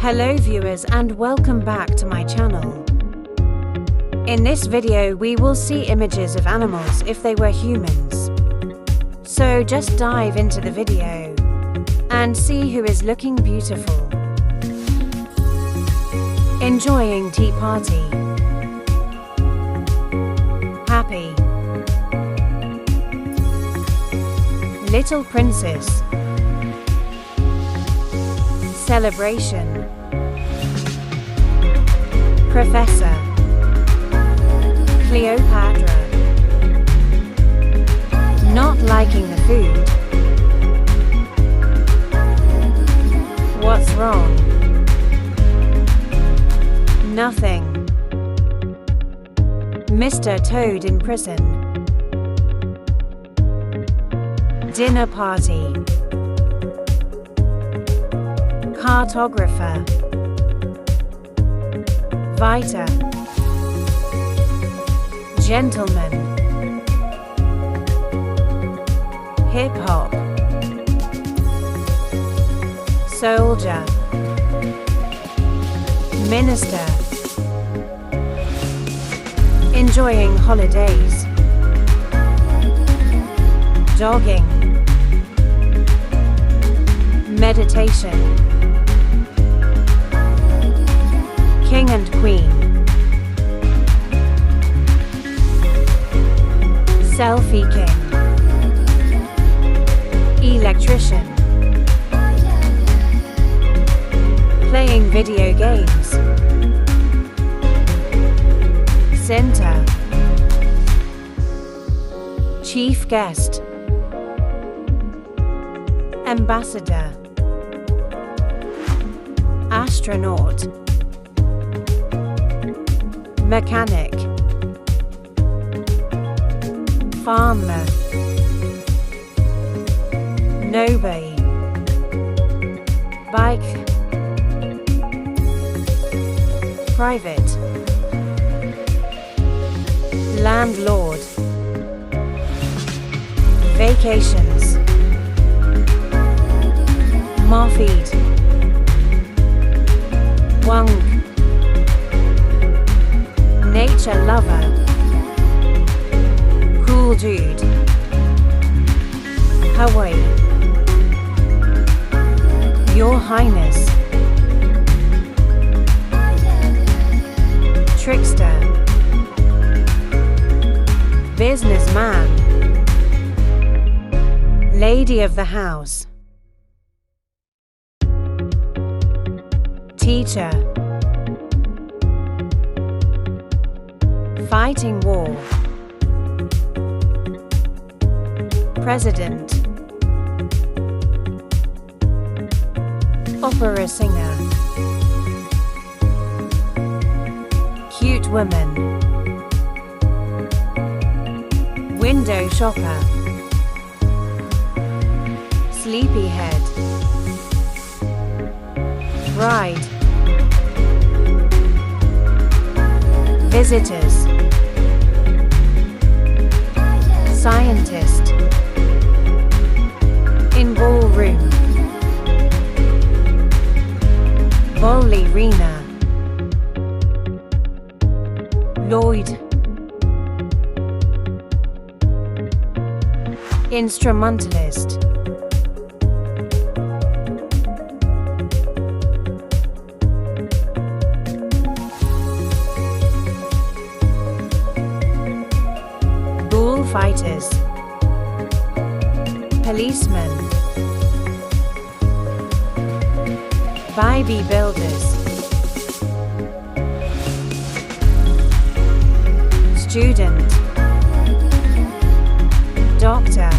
Hello viewers and welcome back to my channel. In this video we will see images of animals if they were humans. So just dive into the video and see who is looking beautiful. Enjoying tea party. Happy. Little princess. Celebration. Professor. Cleopatra. Not liking the food. What's wrong? Nothing. Mr. Toad in prison. Dinner party. Cartographer. Vita. Gentleman. Hip-hop. Soldier. Minister. Enjoying holidays. Jogging. Meditation. King and Queen. Selfie King. Electrician. Playing video games. Center. Chief guest. Ambassador. Astronaut. Mechanic. Farmer. Nobody. Bike. Private. Landlord. Vacations. Mafia. Wong. Nature lover. Cool dude. Hawaii. Your Highness. Trickster. Businessman. Lady of the house. Teacher. Fighting war. President. Opera singer. Cute woman. Window shopper. Sleepyhead. Bride. Visitors. Scientist. In ballroom. Ballerina. Lloyd. Instrumentalist. Bullfighters. Policemen. Baby builders. Student. Doctor.